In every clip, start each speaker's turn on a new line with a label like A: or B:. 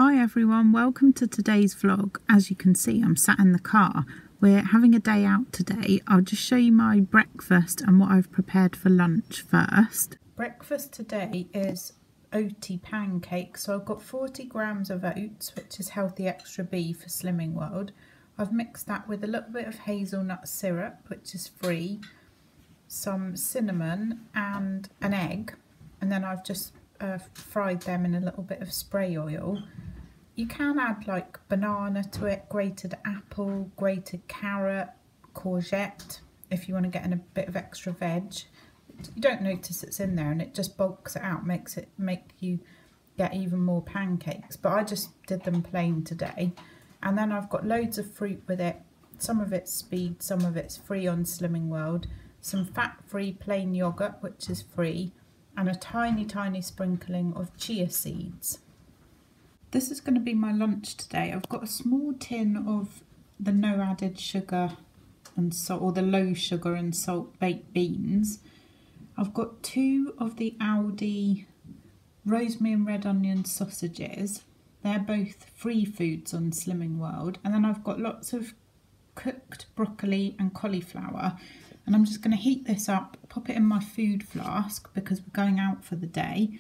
A: Hi everyone, welcome to today's vlog. As you can see, I'm sat in the car. We're having a day out today. I'll just show you my breakfast and what I've prepared for lunch first. Breakfast today is oaty pancakes. So I've got 40 grams of oats, which is healthy extra B for Slimming World. I've mixed that with a little bit of hazelnut syrup, which is free, some cinnamon and an egg, and then I've just fried them in a little bit of spray oil. You can add like banana to it, grated apple, grated carrot, courgette if you want to get in a bit of extra veg. You don't notice it's in there and it just bulks it out, make you get even more pancakes. But I just did them plain today. And then I've got loads of fruit with it. Some of it's speed, some of it's free on Slimming World. Some fat-free plain yogurt, which is free, and a tiny sprinkling of chia seeds. This is going to be my lunch today. I've got a small tin of the no added sugar and salt, or the low sugar and salt baked beans. I've got 2 of the Aldi rosemary and red onion sausages. They're both free foods on Slimming World. And then I've got lots of cooked broccoli and cauliflower. And I'm just going to heat this up, pop it in my food flask because we're going out for the day.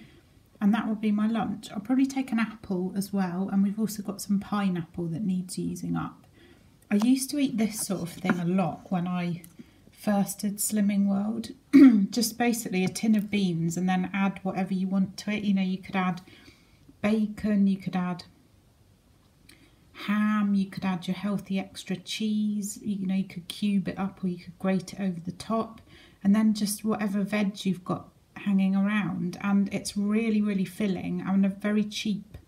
A: And that will be my lunch. I'll probably take an apple as well. And we've also got some pineapple that needs using up. I used to eat this sort of thing a lot when I first did Slimming World. Just basically a tin of beans and then add whatever you want to it. You know, you could add bacon, you could add ham, you could add your healthy extra cheese, you know, you could cube it up or you could grate it over the top, and then just whatever veg you've got hanging around. And it's really filling and very cheap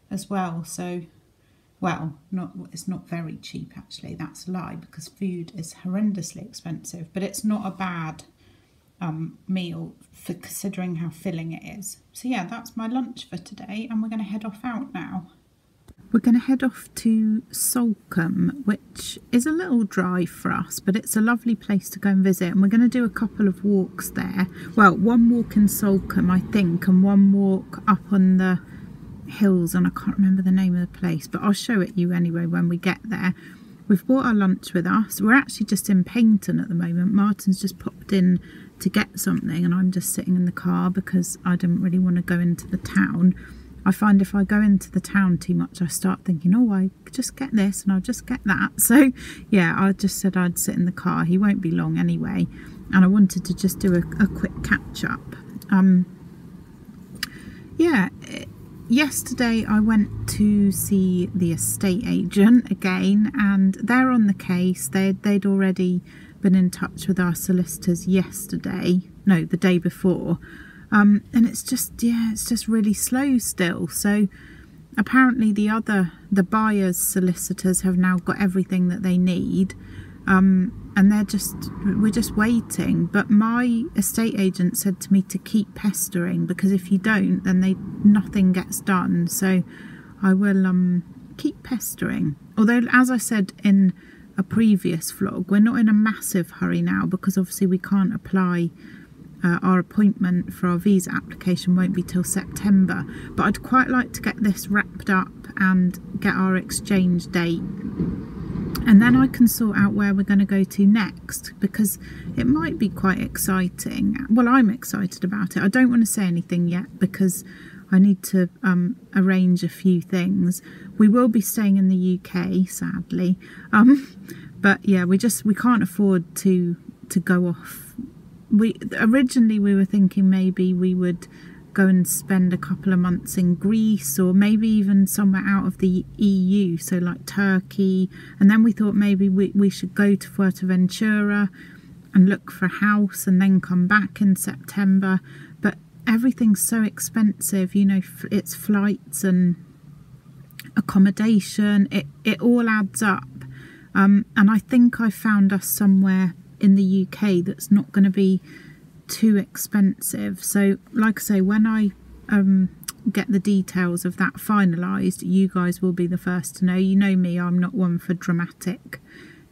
A: as well. So, well, it's not very cheap actually, that's a lie, because food is horrendously expensive, but it's not a bad meal for considering how filling it is. So yeah, that's my lunch for today, and we're going to head off out now. We're going to head off to Salcombe, which is a little drive for us, but it's a lovely place to go and visit, and we're going to do a couple of walks there. Well, one walk in Salcombe, I think, and one walk up on the hills, and I can't remember the name of the place, but I'll show it you anyway when we get there. We've brought our lunch with us. We're actually just in Paignton at the moment. Martin's just popped in to get something, and I'm just sitting in the car because I didn't really want to go into the town. I find if I go into the town too much, I start thinking, oh, I could just get this and I'll just get that. So yeah, I just said I'd sit in the car. He won't be long anyway. And I wanted to just do a quick catch up. Yesterday I went to see the estate agent again, and they're on the case. They'd already been in touch with our solicitors yesterday, no, the day before. And it's just really slow still. So apparently the buyer's solicitors have now got everything that they need, and we're just waiting. But my estate agent said to me to keep pestering, because if you don't, then nothing gets done. So I will keep pestering. Although, as I said in a previous vlog, we're not in a massive hurry now, because obviously we can't apply. Our appointment for our visa application won't be till September, but I'd quite like to get this wrapped up and get our exchange date, and then I can sort out where we're going to go to next, because it might be quite exciting. Well, I'm excited about it. I don't want to say anything yet because I need to arrange a few things. We will be staying in the UK, sadly, but yeah, we can't afford to go off. Originally we were thinking maybe we would go and spend a couple of months in Greece, or maybe even somewhere out of the EU, so like Turkey. And then we thought maybe we should go to Fuerteventura and look for a house and then come back in September. But everything's so expensive, you know, it's flights and accommodation, it all adds up. And I think I found us somewhere in the UK that's not going to be too expensive. So like I say, when I get the details of that finalised, you guys will be the first to know. You know me, I'm not one for dramatic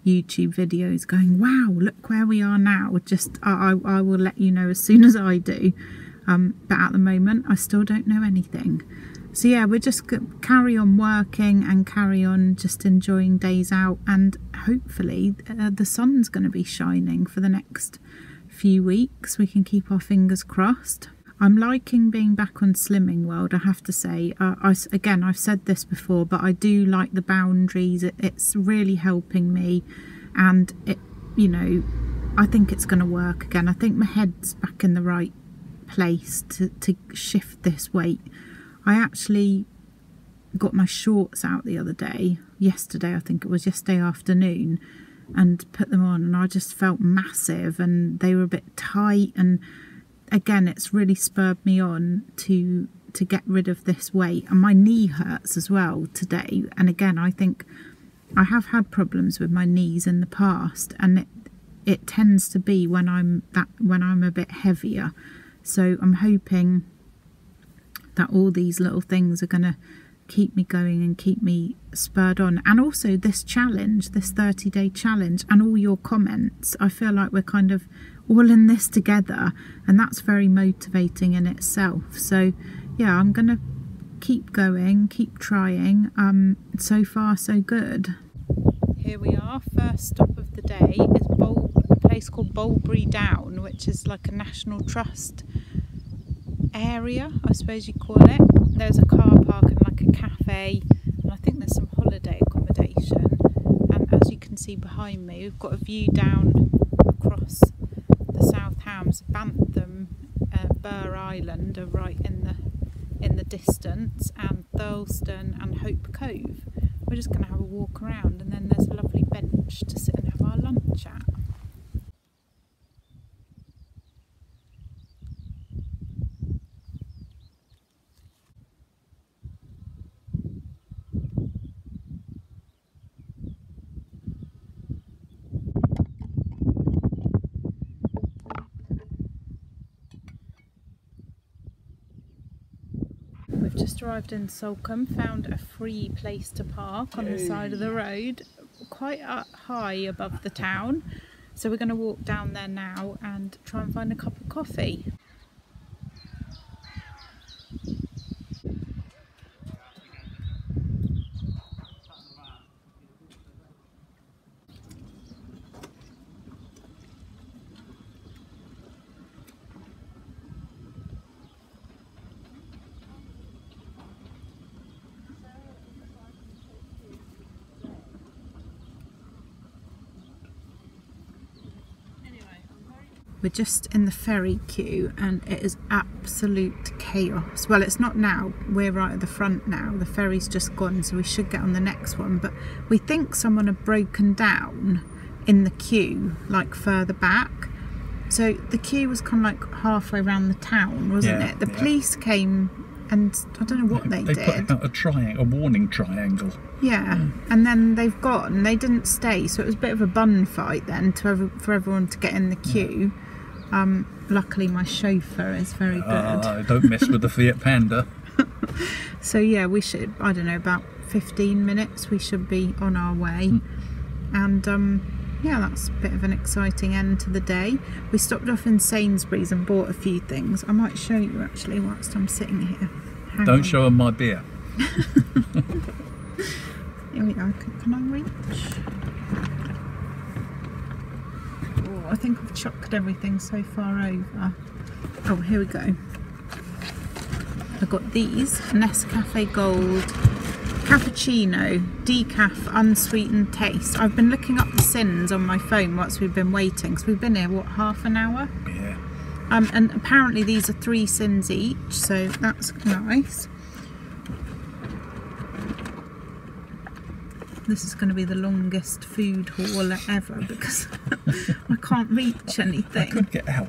A: YouTube videos going, wow, look where we are now. Just I will let you know as soon as I do. But at the moment I still don't know anything. So yeah, we're just carry on working and carry on just enjoying days out, and hopefully the sun's going to be shining for the next few weeks. We can keep our fingers crossed. I'm liking being back on Slimming World, I have to say. Again, I've said this before, but I do like the boundaries. It's really helping me, and it, you know, I think it's going to work again. I think my head's back in the right place to shift this weight. I actually got my shorts out the other day, yesterday, I think it was yesterday afternoon, and put them on, and I just felt massive, and they were a bit tight, and again, it's really spurred me on to get rid of this weight. And my knee hurts as well today, and again, I think I have had problems with my knees in the past, and it tends to be when I'm a bit heavier. So I'm hoping that all these little things are going to keep me going and keep me spurred on. And also this challenge, this 30-day challenge, and all your comments, I feel like we're kind of all in this together, and that's very motivating in itself. So yeah, I'm gonna keep going, keep trying. So far so good. Here we are, first stop of the day is a place called Baldry Down, which is like a National Trust area, I suppose you call it. There's a car park and like a cafe, and I think there's some holiday accommodation. And as you can see behind me, we've got a view down across the South Hams. Bantham, Burr Island are right in the distance, and Thurleston and Hope Cove. We're just going to have a walk around, and then there's a lovely bench to sit and have our lunch at. We've just arrived in Salcombe, found a free place to park on the side of the road, quite high above the town. So we're going to walk down there now and try and find a cup of coffee. We're just in the ferry queue, and it is absolute chaos. Well, it's not now, we're right at the front now. The ferry's just gone, so we should get on the next one. But we think someone had broken down in the queue, like further back. So the queue was kind of like halfway around the town, wasn't it? The police came, and I don't know what they did.
B: They put out a warning triangle.
A: Yeah, and then they've gone. They didn't stay, so it was a bit of a bun fight then for everyone to get in the queue. Luckily my chauffeur is very good.
B: Don't mess with the Fiat Panda.
A: So yeah, we should, I don't know, about 15 minutes we should be on our way. And yeah, that's a bit of an exciting end to the day. We stopped off in Sainsbury's and bought a few things. I might show you actually whilst I'm sitting here.
B: Don't show them my beer.
A: Here we go. Can I reach? I think I've chucked everything so far over. Oh, here we go. I've got these Nescafe Gold Cappuccino Decaf Unsweetened Taste. I've been looking up the sins on my phone whilst we've been waiting, so we've been here, what, half an hour?
B: Yeah.
A: And apparently these are 3 sins each, so that's nice. This is going to be the longest food haul ever because I can't reach anything.
B: I couldn't get out.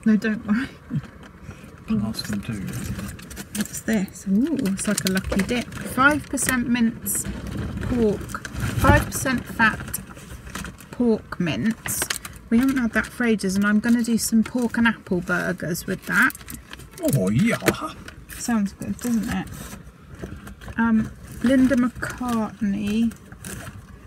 A: No, don't worry.
B: Ask them to.
A: What's this? Ooh, it's like a lucky dip. 5% mince pork, 5% fat pork mince. We haven't had that for ages, and I'm going to do some pork and apple burgers with that.
B: Oh yeah.
A: Sounds good, doesn't it?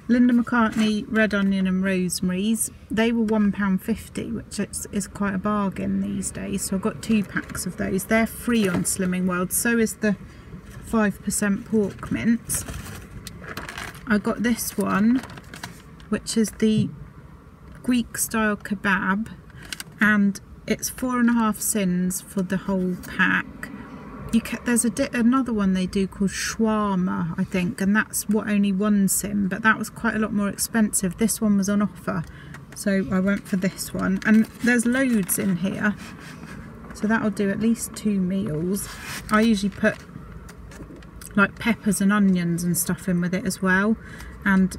A: Linda McCartney red onion and rosemary's. They were £1.50, which is quite a bargain these days. So I've got 2 packs of those. They're free on Slimming World. So is the 5% pork mince. I got this one, which is the Greek style kebab, and it's 4.5 sins for the whole pack. There's another one they do called shawarma, I think, and that's only 1 sin, but that was quite a lot more expensive. This one was on offer, so I went for this one. And there's loads in here, so that'll do at least 2 meals. I usually put like peppers and onions and stuff in with it as well, and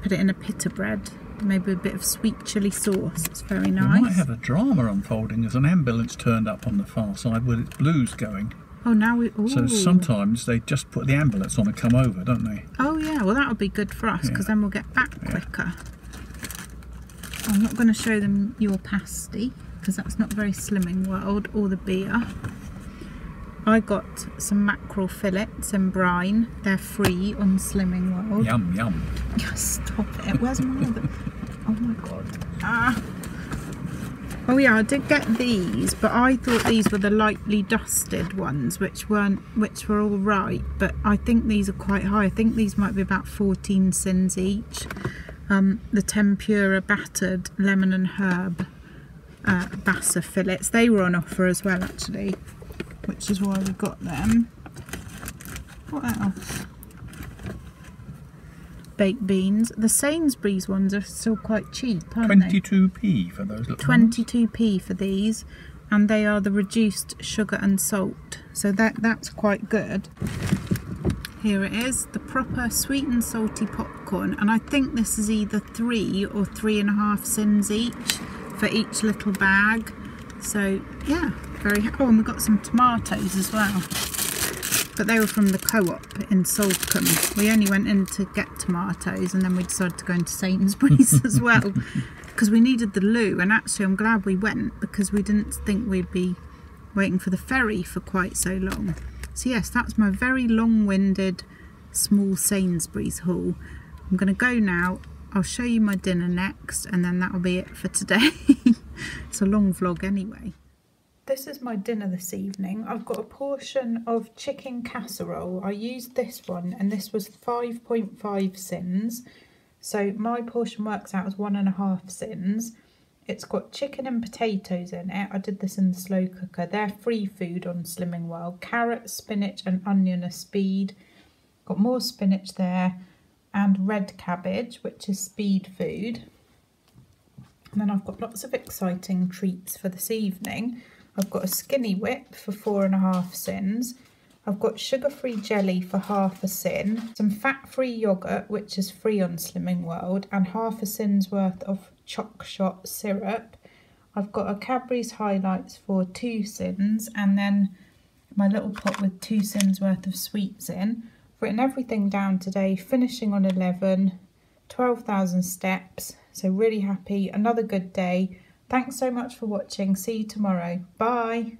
A: put it in a pita bread, maybe a bit of sweet chilli sauce. It's very nice.
B: We might have a drama unfolding as an ambulance turned up on the far side with its blues going.
A: Oh, now we... Ooh.
B: So sometimes they just put the ambulance on and come over, don't they?
A: Oh yeah, well that'll be good for us, because then we'll get back quicker. I'm not going to show them your pasty, because that's not very Slimming World, or the beer. I got some mackerel fillets in brine. They're free on Slimming World.
B: Yum, yum.
A: Stop it. Where's my other... Oh my god. Ah. Oh yeah, I did get these, but I thought these were the lightly dusted ones, which were all right, but I think these are quite high. I think these might be about 14 sins each. The tempura battered lemon and herb bassa fillets, they were on offer as well actually, which is why we got them. What else? Baked beans. The Sainsbury's ones are still quite cheap, aren't
B: 22p for those little
A: 22p for these, and they are the reduced sugar and salt, so that's quite good. Here it is, the proper sweet and salty popcorn, and I think this is either 3 or 3.5 sins each for each little bag. So yeah, very happy. Oh, and we got some tomatoes as well, but they were from the co-op in Salcombe. We only went in to get tomatoes, and then we decided to go into Sainsbury's as well, because we needed the loo. And actually I'm glad we went, because we didn't think we'd be waiting for the ferry for quite so long. So yes, that's my very long-winded small Sainsbury's haul. I'm going to go now. I'll show you my dinner next, and then that'll be it for today. It's a long vlog anyway. This is my dinner this evening. I've got a portion of chicken casserole. I used this one, and this was 5.5 sins. So my portion works out as 1.5 sins. It's got chicken and potatoes in it. I did this in the slow cooker. They're free food on Slimming World. Carrot, spinach and onion are speed. Got more spinach there. And red cabbage, which is speed food. And then I've got lots of exciting treats for this evening. I've got a skinny whip for 4.5 sins. I've got sugar-free jelly for 1/2 sin. Some fat-free yoghurt, which is free on Slimming World. And 1/2 sin's worth of choc shot syrup. I've got a Cadbury's Highlights for 2 sins. And then my little pot with 2 sins worth of sweets in. I've written everything down today, finishing on 11, 12,000 steps. So really happy, another good day. Thanks so much for watching. See you tomorrow. Bye.